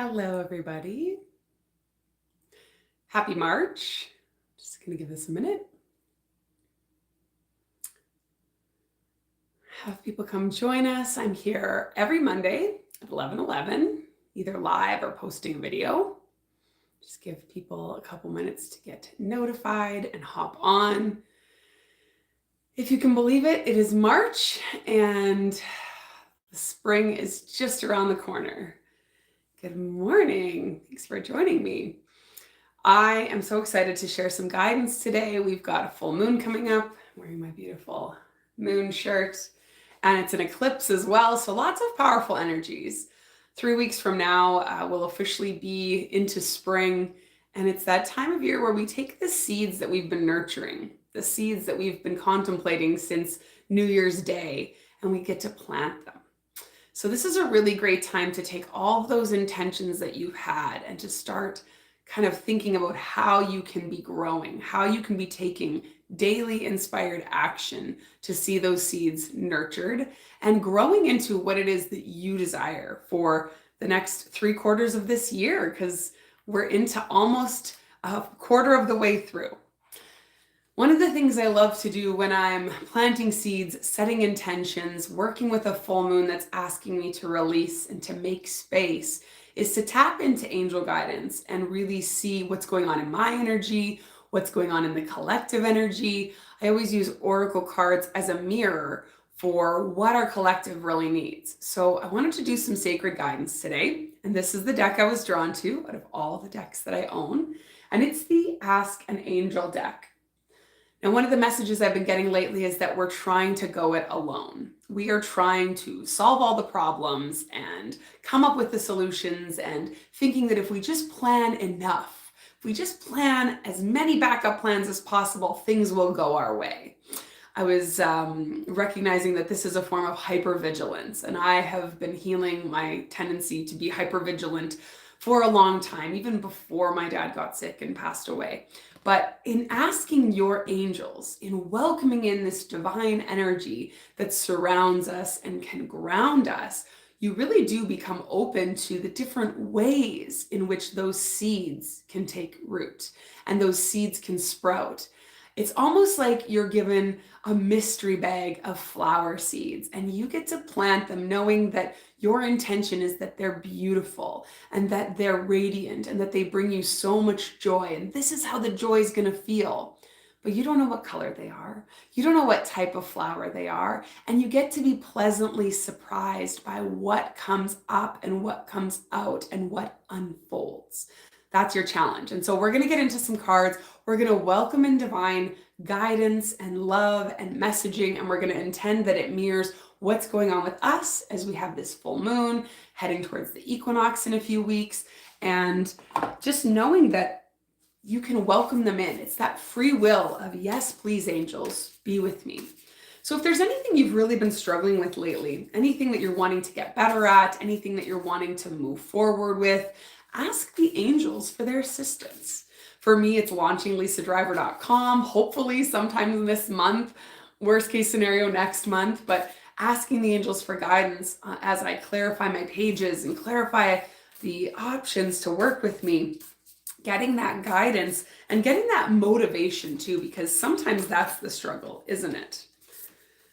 Hello, everybody. Happy March. Just going to give this a minute. Have people come join us. I'm here every Monday at 11:11, either live or posting a video. Just give people a couple minutes to get notified and hop on. If you can believe it, it is March and the spring is just around the corner. Good morning. Thanks for joining me. I am so excited to share some guidance today. We've got a full moon coming up. I'm wearing my beautiful moon shirt, and it's an eclipse as well, so lots of powerful energies. 3 weeks from now, we'll officially be into spring, and it's that time of year where we take the seeds that we've been nurturing, the seeds that we've been contemplating since New Year's Day, and we get to plant them. So this is a really great time to take all of those intentions that you've had and to start kind of thinking about how you can be growing, how you can be taking daily inspired action to see those seeds nurtured and growing into what it is that you desire for the next 3/4 of this year, because we're into almost a quarter of the way through. One of the things I love to do when I'm planting seeds, setting intentions, working with a full moon that's asking me to release and to make space, is to tap into angel guidance and really see what's going on in my energy, what's going on in the collective energy. I always use oracle cards as a mirror for what our collective really needs. So I wanted to do some sacred guidance today, and this is the deck I was drawn to out of all the decks that I own, and it's the Ask an Angel deck. And one of the messages I've been getting lately is that we're trying to go it alone. We are trying to solve all the problems and come up with the solutions and thinking that if we just plan enough, if we just plan as many backup plans as possible, things will go our way. I was recognizing that this is a form of hypervigilance, and I have been healing my tendency to be hypervigilant for a long time, even before my dad got sick and passed away. But in asking your angels, in welcoming in this divine energy that surrounds us and can ground us, you really do become open to the different ways in which those seeds can take root and those seeds can sprout. It's almost like you're given a mystery bag of flower seeds and you get to plant them knowing that your intention is that they're beautiful and that they're radiant and that they bring you so much joy. And this is how the joy is going to feel. But you don't know what color they are. You don't know what type of flower they are. And you get to be pleasantly surprised by what comes up and what comes out and what unfolds. That's your challenge. And so we're going to get into some cards. We're going to welcome in divine guidance and love and messaging, and we're going to intend that it mirrors what's going on with us as we have this full moon heading towards the equinox in a few weeks, and just knowing that you can welcome them in. It's that free will of, yes, please, angels, be with me. So if there's anything you've really been struggling with lately, anything that you're wanting to get better at, anything that you're wanting to move forward with, ask the angels for their assistance. For me, it's launching lisadriver.com, hopefully sometime this month, worst case scenario next month, but asking the angels for guidance as I clarify my pages and clarify the options to work with me, getting that guidance and getting that motivation too, because sometimes that's the struggle, isn't it?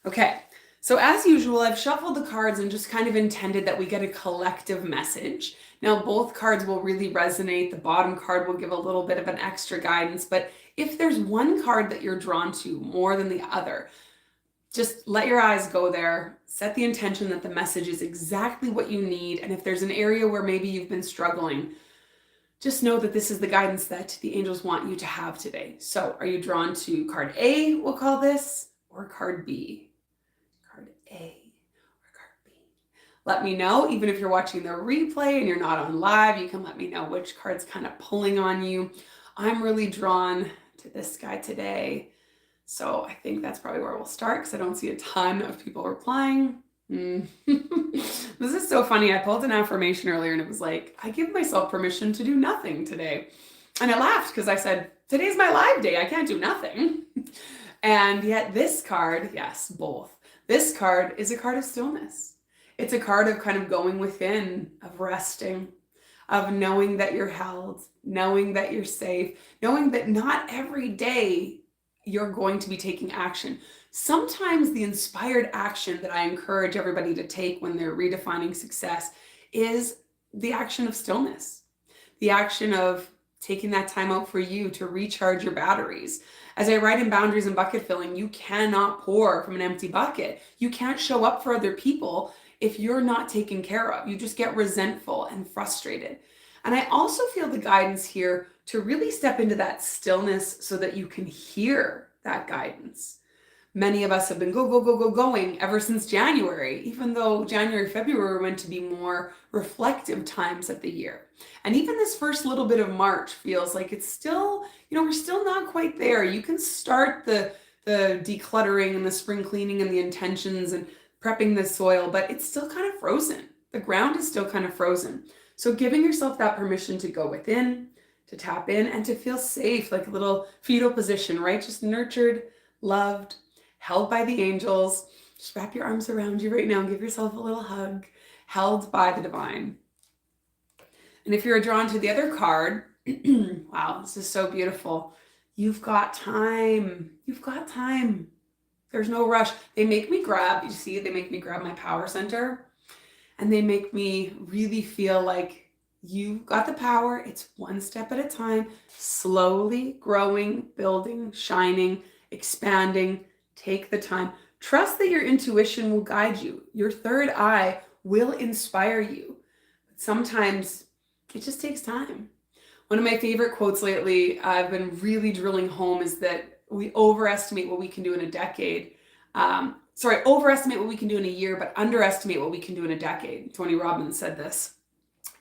Okay. So as usual, I've shuffled the cards and just kind of intended that we get a collective message. Now, both cards will really resonate. The bottom card will give a little bit of an extra guidance, but if there's one card that you're drawn to more than the other, just let your eyes go there. Set the intention that the message is exactly what you need. And if there's an area where maybe you've been struggling, just know that this is the guidance that the angels want you to have today. So are you drawn to card A, we'll call this, or card B? Card A or card B. Let me know, even if you're watching the replay and you're not on live, you can let me know which card's kind of pulling on you. I'm really drawn to this guy today. So I think that's probably where we'll start because I don't see a ton of people replying. This is so funny. I pulled an affirmation earlier and it was like, I give myself permission to do nothing today. And I laughed because I said, today's my live day. I can't do nothing. And yet this card, yes, both. This card is a card of stillness. It's a card of kind of going within, of resting, of knowing that you're held, knowing that you're safe, knowing that not every day you're going to be taking action. Sometimes the inspired action that I encourage everybody to take when they're redefining success is the action of stillness, the action of taking that time out for you to recharge your batteries. As I write in Boundaries and Bucket Filling, you cannot pour from an empty bucket. You can't show up for other people if you're not taken care of. You just get resentful and frustrated. And I also feel the guidance here to really step into that stillness so that you can hear that guidance. Many of us have been going ever since January, even though January, February were meant to be more reflective times of the year. And even this first little bit of March feels like it's still, we're still not quite there. You can start the decluttering and the spring cleaning and the intentions and prepping the soil, but it's still kind of frozen. The ground is still kind of frozen. So giving yourself that permission to go within, to tap in, and to feel safe, like a little fetal position, right? Just nurtured, loved, held by the angels. Just wrap your arms around you right now and give yourself a little hug, held by the divine. And if you're drawn to the other card, wow, this is so beautiful. You've got time. You've got time. There's no rush. They make me grab, you see, they make me grab my power center, and they make me really feel like you've got the power. It's one step at a time, slowly growing, building, shining, expanding. Take the time. Trust that your intuition will guide you. Your third eye will inspire you. But sometimes it just takes time. One of my favorite quotes lately, I've been really drilling home, is that we overestimate what we can do in a decade. Overestimate what we can do in a year, but underestimate what we can do in a decade. Tony Robbins said this.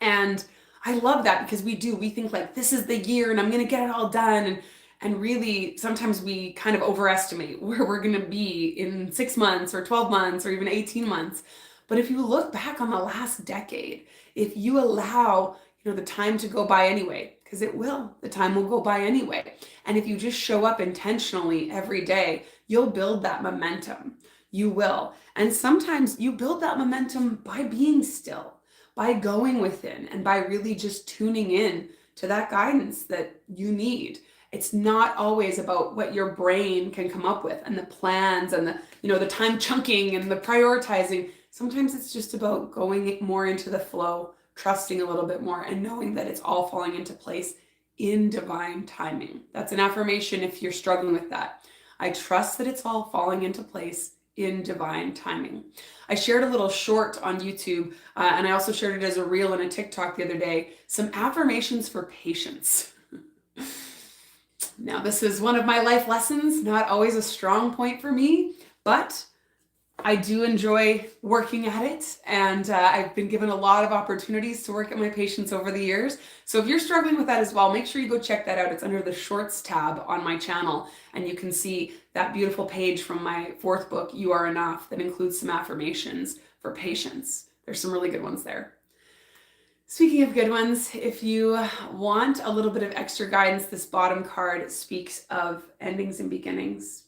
And I love that because we think like, this is the year and I'm going to get it all done. And really, sometimes we kind of overestimate where we're going to be in 6 months or 12 months or even 18 months. But if you look back on the last decade, if you allow, the time to go by anyway, because it will, the time will go by anyway. And if you just show up intentionally every day, you'll build that momentum. You will. And sometimes you build that momentum by being still, by going within, and by really just tuning in to that guidance that you need. It's not always about what your brain can come up with and the plans and the time chunking and the prioritizing. Sometimes it's just about going more into the flow, trusting a little bit more, and knowing that it's all falling into place in divine timing. That's an affirmation if you're struggling with that. I trust that it's all falling into place in divine timing. I shared a little short on YouTube, and I also shared it as a reel and a TikTok the other day, some affirmations for patience. Now, this is one of my life lessons, not always a strong point for me, but I do enjoy working at it, and I've been given a lot of opportunities to work at my patience over the years. So if you're struggling with that as well, make sure you go check that out. It's under the Shorts tab on my channel, and you can see that beautiful page from my 4th book, You Are Enough, that includes some affirmations for patience. There's some really good ones there. Speaking of good ones, if you want a little bit of extra guidance, this bottom card speaks of endings and beginnings.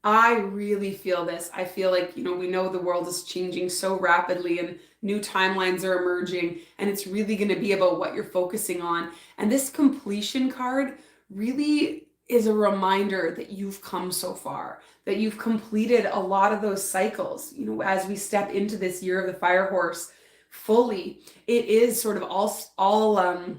I really feel this. I feel like, we know the world is changing so rapidly and new timelines are emerging, and it's really going to be about what you're focusing on. And this completion card really is a reminder that you've come so far, that you've completed a lot of those cycles. As we step into this year of the fire horse fully, it is sort of all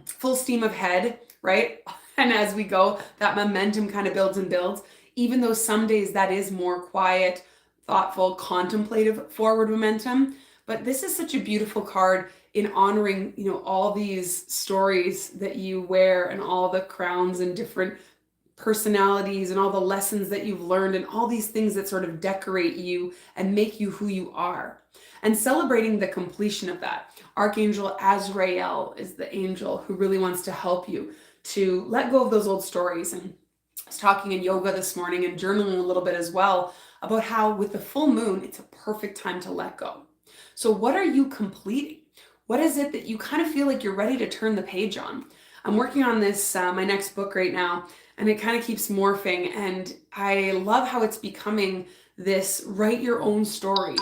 full steam ahead, right? And as we go, that momentum kind of builds and builds. Even though some days that is more quiet, thoughtful, contemplative forward momentum. But this is such a beautiful card in honoring, all these stories that you wear and all the crowns and different personalities and all the lessons that you've learned and all these things that sort of decorate you and make you who you are. And celebrating the completion of that. Archangel Azrael is the angel who really wants to help you to let go of those old stories. And I was talking in yoga this morning and journaling a little bit as well about how with the full moon, it's a perfect time to let go. So what are you completing? What is it that you kind of feel like you're ready to turn the page on? I'm working on this, my next book right now, and it kind of keeps morphing. And I love how it's becoming this write your own story.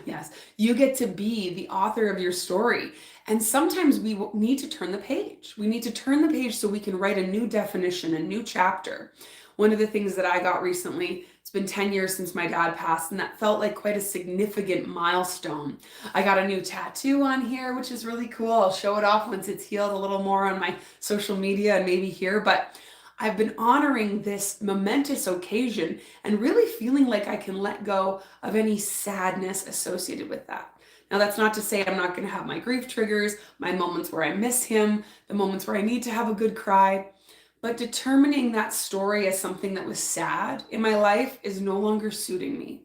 Yes, you get to be the author of your story. And sometimes we need to turn the page. We need to turn the page so we can write a new definition, a new chapter. One of the things that I got recently, it's been 10 years since my dad passed, and that felt like quite a significant milestone. I got a new tattoo on here, which is really cool. I'll show it off once it's healed a little more on my social media and maybe here, but I've been honoring this momentous occasion and really feeling like I can let go of any sadness associated with that. Now, that's not to say I'm not going to have my grief triggers, my moments where I miss him, the moments where I need to have a good cry. But determining that story as something that was sad in my life is no longer suiting me.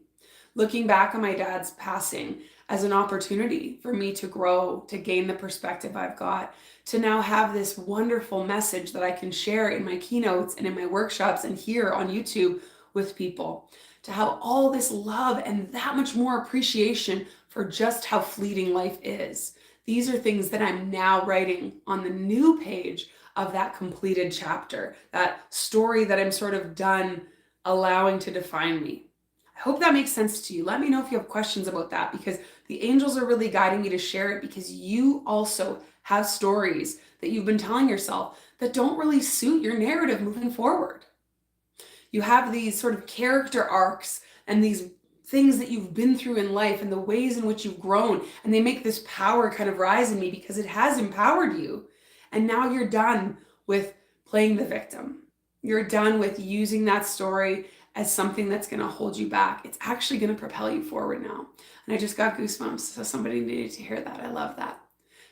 Looking back on my dad's passing as an opportunity for me to grow, to gain the perspective I've got, to now have this wonderful message that I can share in my keynotes and in my workshops and here on YouTube with people, to have all this love and that much more appreciation for just how fleeting life is. These are things that I'm now writing on the new page of that completed chapter, that story that I'm sort of done allowing to define me. I hope that makes sense to you. Let me know if you have questions about that, because the angels are really guiding me to share it, because you also have stories that you've been telling yourself that don't really suit your narrative moving forward. You have these sort of character arcs and these things that you've been through in life and the ways in which you've grown, and they make this power kind of rise in me because it has empowered you. And now you're done with playing the victim. You're done with using that story as something that's going to hold you back. It's actually going to propel you forward now. And I just got goosebumps, so somebody needed to hear that. I love that.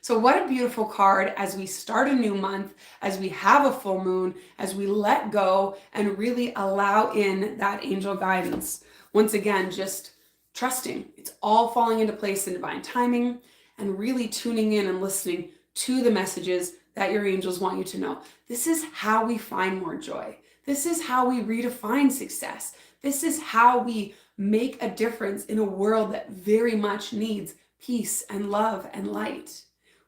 So what a beautiful card as we start a new month, as we have a full moon, as we let go and really allow in that angel guidance. Once again, just trusting. It's all falling into place in divine timing, and really tuning in and listening to the messages that your angels want you to know. This is how we find more joy. This is how we redefine success. This is how we make a difference in a world that very much needs peace and love and light.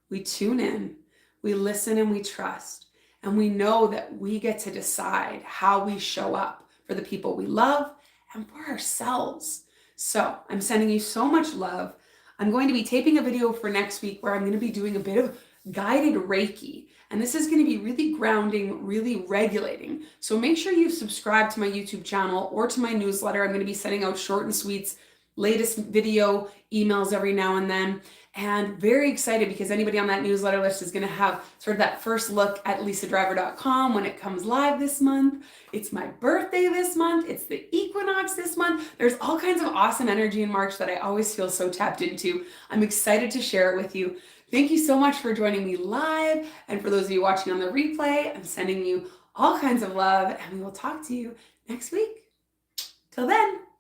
We tune in, we listen, and we trust. And we know that we get to decide how we show up for the people we love and for ourselves. So I'm sending you so much love. I'm going to be taping a video for next week where I'm going to be doing a bit of guided Reiki. And this is going to be really grounding, really regulating. So make sure you subscribe to my YouTube channel or to my newsletter. I'm going to be sending out short and sweets, latest video emails every now and then. And very excited because anybody on that newsletter list is going to have sort of that first look at lisadriver.com when it comes live this month. It's my birthday this month. It's the equinox this month. There's all kinds of awesome energy in March that I always feel so tapped into. I'm excited to share it with you. Thank you so much for joining me live. And for those of you watching on the replay, I'm sending you all kinds of love, and we will talk to you next week. Till then.